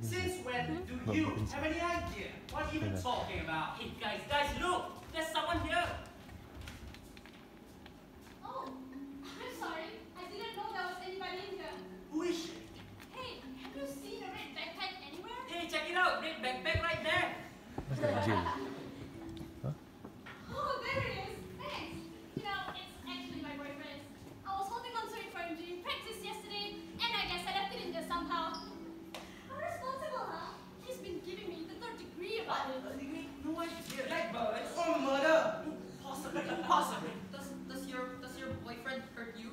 Since when do you have any idea what you've been talking about? Hey guys, look! There's someone here! Oh, I'm sorry. I didn't know there was anybody in here. Who is she? Hey, have you seen a red backpack anywhere? Hey, check it out! Red backpack right there! What's that, Jill? Huh? Oh, there it is. Thanks. You know, it's actually my boyfriend's. I was holding on to it for him during practice yesterday, and I guess I left it in there somehow. How responsible, huh? He's been giving me the third degree about it. No idea. Blackbirds? Or murder? Possibly. Does your boyfriend hurt you?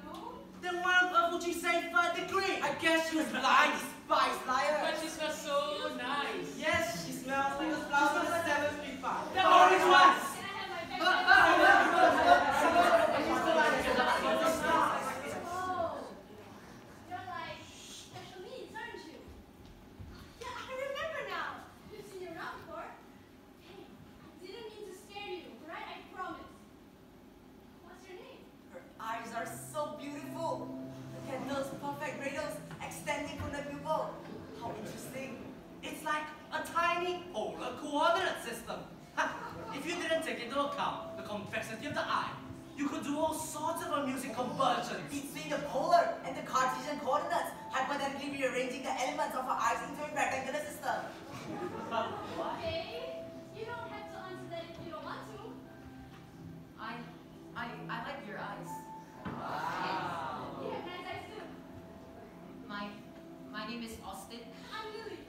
No. Then why on earth would she say third degree? I guess she was blind, despised liar. But she smells so nice. Yes, she smells like a flower on 7 Street 5. The orange ones! Can I have my backpack? Oh, you're like special needs, aren't you? Yeah, I remember now. You've seen you around before. Hey, I didn't mean to scare you, right? I promise. What's your name? Her eyes are so beautiful. Look at those perfect radials extending from the pupil. How interesting. It's like a tiny polar coordinate system. If you didn't take into account the complexity of the eye, you could do all sorts of amusing conversions. Between the polar and the Cartesian coordinates, hypothetically rearranging the elements of her eyes into a rectangular system. Okay. You don't have to answer that if you don't want to. I like your eyes. Wow. You have nice eyes too. My name is Austin. I'm Lily.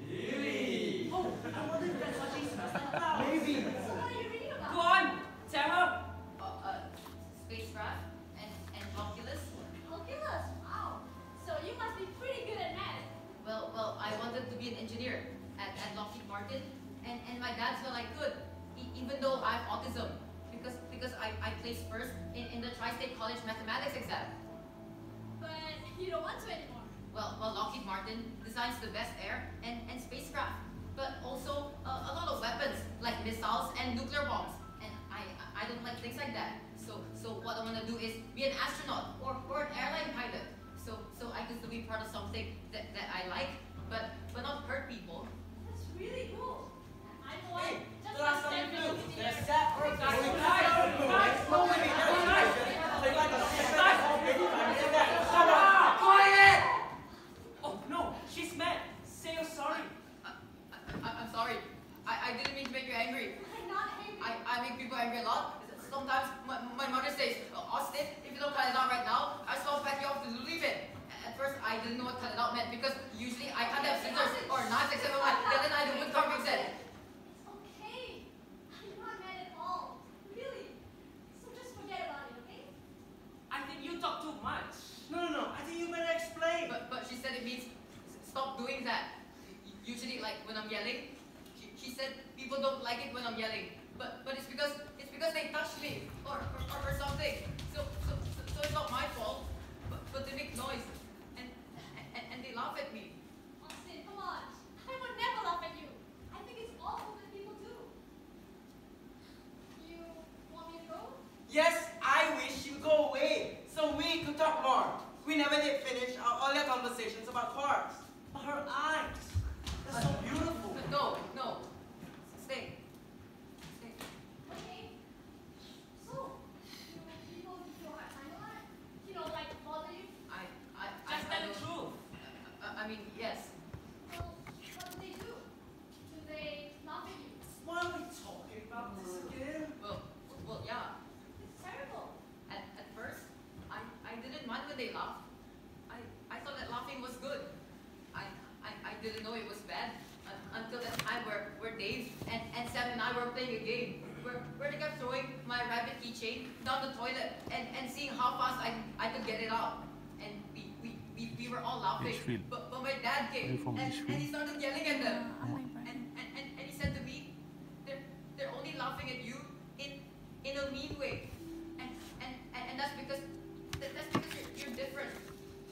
Really? Oh, I wonder if that's what she smells like. Maybe. So what are you reading about? Go on! Tell her! Spacecraft and calculus. Calculus. Wow. So you must be pretty good at math. Well, I wanted to be an engineer at Lockheed Martin, and my dad felt I could, even though I have autism, because I placed first in the Tri-State College Mathematics exam. But you don't want to anymore. Well, Lockheed Martin designs the best air and spacecraft, but also a lot of weapons like missiles and nuclear bombs. And I don't like things like that. So what I want to do is be an astronaut or an airline pilot. So I can still be part of something that I like, but not hurt people. That's really cool. I know Hey, just there are like some Stanford blue. engineer. There's that. Quiet! Oh no, she's mad. Say you're sorry. I'm sorry. I didn't mean to make you angry. I'm not angry. I make people angry a lot. Sometimes my mother says, Austin, if you don't cut it out right now, I still pack you off to leave it. At first, I didn't know what cut it out meant because usually I can't have scissors or knives except for my then I do wood carving set. It's okay. I'm not mad at all. Really. So just forget about it, okay? I think you talk too much. No. I think you better explain. But she said it means stop doing that. Usually, like when I'm yelling, she said people don't like it when I'm yelling. But it's because they touched me or something. So it's not my fault. But they make noise and they laugh at me. Austin, come on. I would never laugh at you. I think it's awful when people do. You want me to go? Yes, I wish you go away so we could talk more. We never did finish our earlier conversations about cars. But her eyes, they're so beautiful. No. Stay. Okay. So, do people give you a hard time a lot? You know, like bother you? Just tell the truth. I mean, yes. Well, what do they do? Do they laugh at you? Why are we talking about this again? Well, yeah. It's terrible. At first, I didn't mind when they laughed. I thought that laughing was good. I didn't know it was bad until that time where Dave and Sam and I were playing a game where they kept throwing my rabbit keychain down the toilet and seeing how fast I could get it out. And we were all laughing. But my dad came and he started yelling at them. And he said to me, they're only laughing at you in a mean way. And that's because you're different.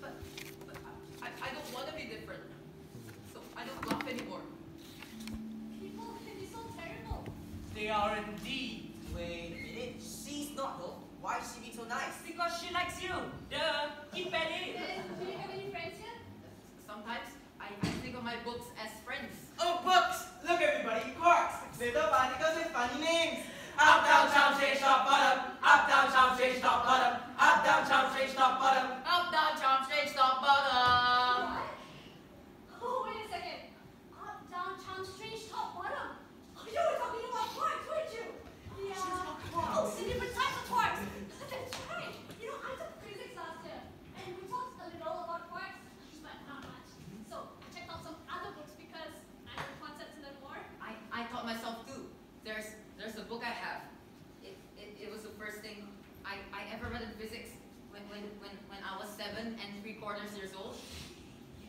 But I don't want to be different. So I don't laugh anymore. People can be so terrible. They are indeed. Wait a minute. She's not though. Why is she being so nice? Because she likes you. Duh. Keep at it. Then, do you have any friends yet? Sometimes of my books as friends. Oh, books! Look, everybody, quarks! Little particles with funny names. Up, down, chomp, change, top, bottom. Up, down, chomp, change, top, bottom. Up, down, chomp, change, top, bottom. Up, down, chomp, straight, stop, bottom. What? Oh, wait a second. Up, down, chomp, strange, top, bottom. Oh, you were talking about quarks, weren't you? Yeah. Oh, the different types of quarks. That's right. You know, I took physics last year, and we talked a little about quarks, but not much. So I checked out some other books because I know concepts in them more. I taught myself too. There's a book I have. It was the first thing I ever read in physics when I was 7 3/4 years old.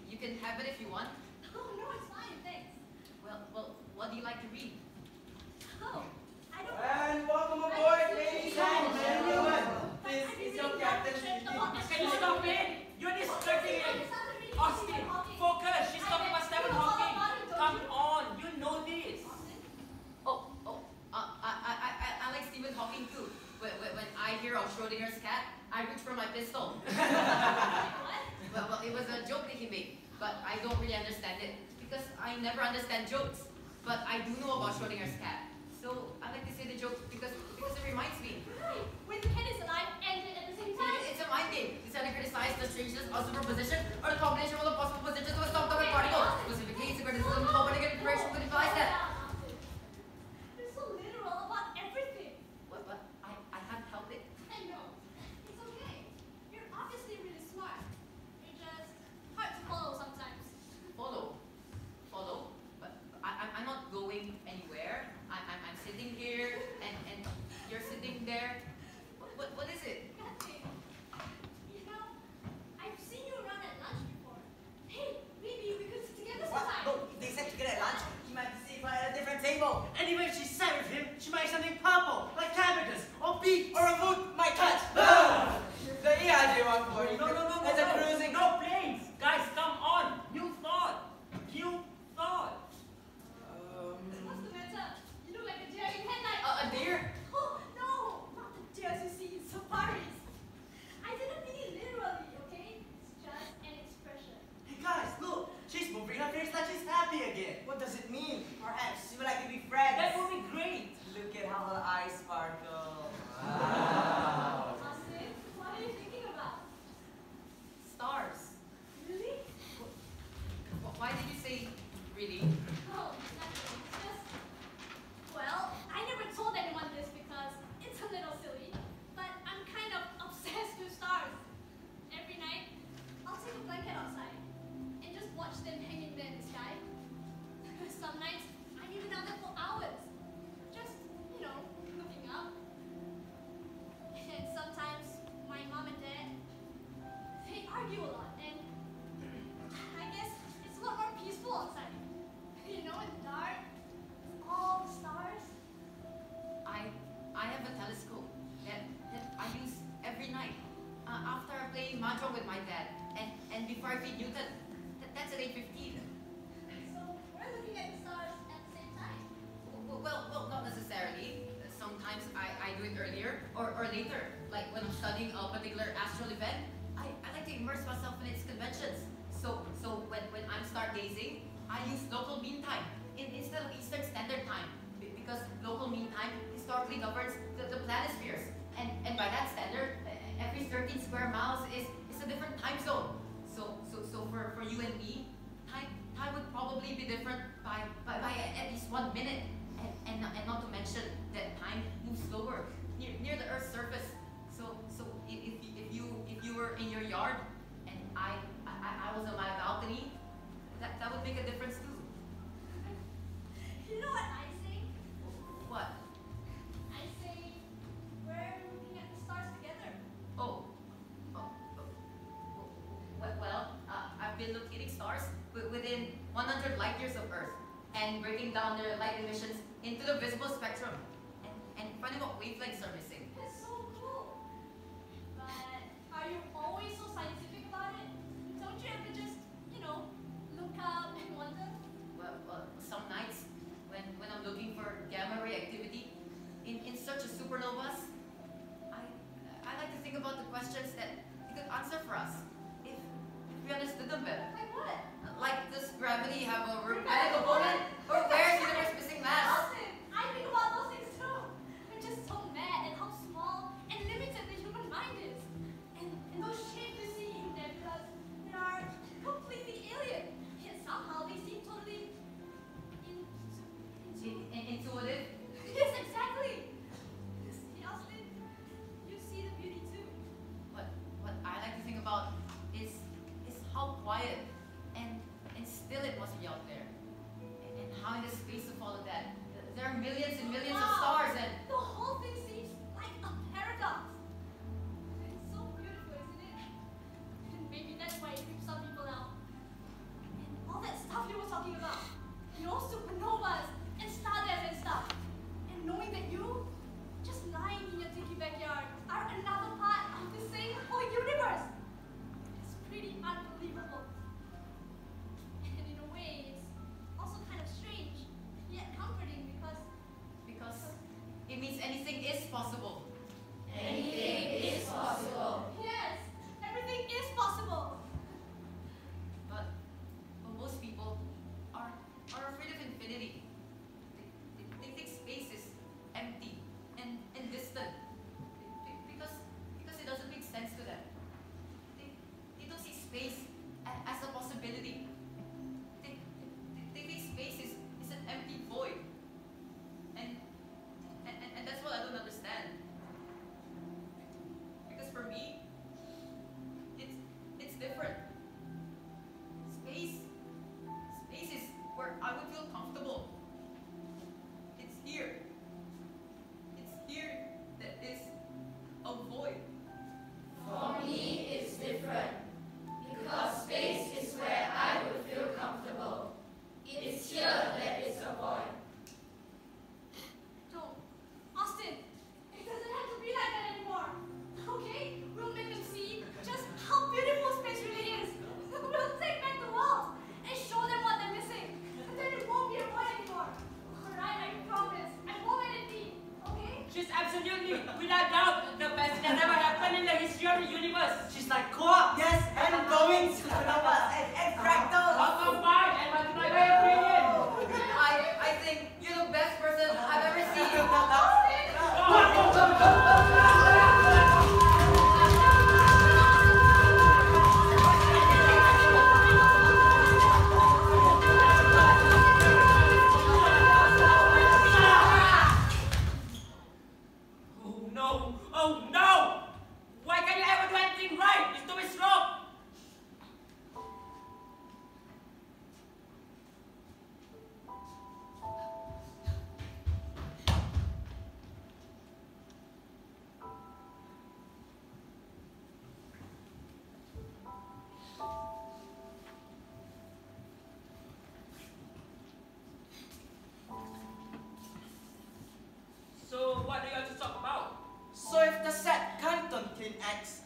You can have it if you want. Oh, no, it's fine, thanks. Well, what do you like to read? Oh, I don't. And welcome aboard, ladies and gentlemen. This is your captain speaking. Can you stop it? You're distracting him. Austin, focus. She's talking about Stephen Hawking. Come on, you know this. I like Stephen Hawking too. When I hear of Schrodinger's cat, I reach for my pistol. What? Well, it was a joke that he made, but I don't really understand it because I never understand jokes. But I do know about Schrodinger's cat, so I like to say the joke because it reminds me. Right. When the cat is alive and dead at the same time. It's a mind game. It's how to criticize the strangeness of superposition or the combination of all the possible positions of a subatomic particle. Specifically, it's a criticism of nobody can information to define that. You're so literal about everything. But I can't help it. I know. It's okay. You're obviously really smart. You're just hard to follow sometimes. Follow. But I'm not going anywhere. I'm sitting here and you're sitting there. What is it? Nothing. You know, I've seen you around at lunch before. Hey, maybe we could sit together What? sometime. No, they said together at lunch. You might be seated at a different table. Anyway, she sat with him. She might something purple, like cabbages, or beef, or a food. My touch. The EIJ one for you. No. It's a cruising. No planes. Guys, come on. New thought. What's the matter? You look like a deer in headlights. A deer? Oh, no, not the deers you see in safaris. I didn't mean it literally, okay? It's just an expression. Hey guys, look. She's moving her face like she's happy again. What does it mean? Perhaps she would like to be friends. That would be great. Look at how her eyes sparkle. Austin, what are you thinking about? Stars. Really? Why did you say really? Oh, nothing. It's just, well, I never told anyone this because it's a little silly, but I'm kind of obsessed with stars. Every night, I'll take a blanket outside and just watch them hanging there in the sky. Some nights, I'm even out there for hours, just, you know, looking up. And sometimes, my mom and dad, they argue a lot, and I guess it's a lot more peaceful outside. You know, in the dark, with all the stars. I have a telescope that I use every night after I play mahjong with my dad and before I feed Newton. That's at 8:15. So we're looking at the stars at the same time. Well, not necessarily. Sometimes I do it earlier or later. Like when I'm studying a particular astral event, I like to immerse myself in its conventions. So when I'm stargazing, I use local mean time instead of Eastern Standard Time because local mean time historically governs the planispheres. And by that standard, every 13 square miles is a different time zone. So for you and me, time would probably be different by at least 1 minute. And not to mention that time moves slower near the Earth's surface. So if you were in your yard and I was on my balcony, that would make a difference too. You know what I say? What? I say we're looking at the stars together. I've been looking at stars within 100 light years of Earth and breaking down their light emissions into the visible spectrum and finding what wavelengths are missing. That's so cool. But are you always so scientific about it? Don't you ever just, you know, look up and wonder? Well, some nights when I'm looking for gamma ray activity in such a supernovas, I like to think about the questions that it could answer for us if we understood them better. Like what? Like, does gravity be out there. And how in the space of all of that, there are millions and millions of stars and... The whole thing seems like a paradox. It's so beautiful, isn't it? And maybe that's why it creeps some people out. And all that stuff you were talking about. You know, supernovas and stardust and stuff. And knowing that you, just lying in your dinky backyard, are another part of the same whole universe. It's pretty unbelievable. And in a way, it's also kind of strange, yet comforting Because it means anything is possible. Anything is possible. yes, everything is possible. But most people are afraid of infinity. They think space is empty and distant. Because it doesn't make sense to them. They don't see space as a possibility. They think space is an empty void. And that's what I don't understand. Because for me, it's different. Space is where I would feel comfortable. It's here. It's here that is a void. For me, it's different. Because space is where I would feel comfortable. It's here that is a void. Don't. Austin, it doesn't have to be like that anymore. Okay? We'll make them see just how beautiful space really is. We'll take back the world and show them what they're missing. And then it won't be a void anymore. Alright, I promise. I won't let it be. Okay? She's absolutely, without doubt, the best that ever happened in the history of the universe. She's like quarks. Yes, and going supernovas and fractals. How combined and multiplied by a trillion. I think you're the best person I've ever seen. Oh no! Oh no! Why can't you ever do anything right? It's always wrong. So what do you have to talk about? So if the set can't contain X,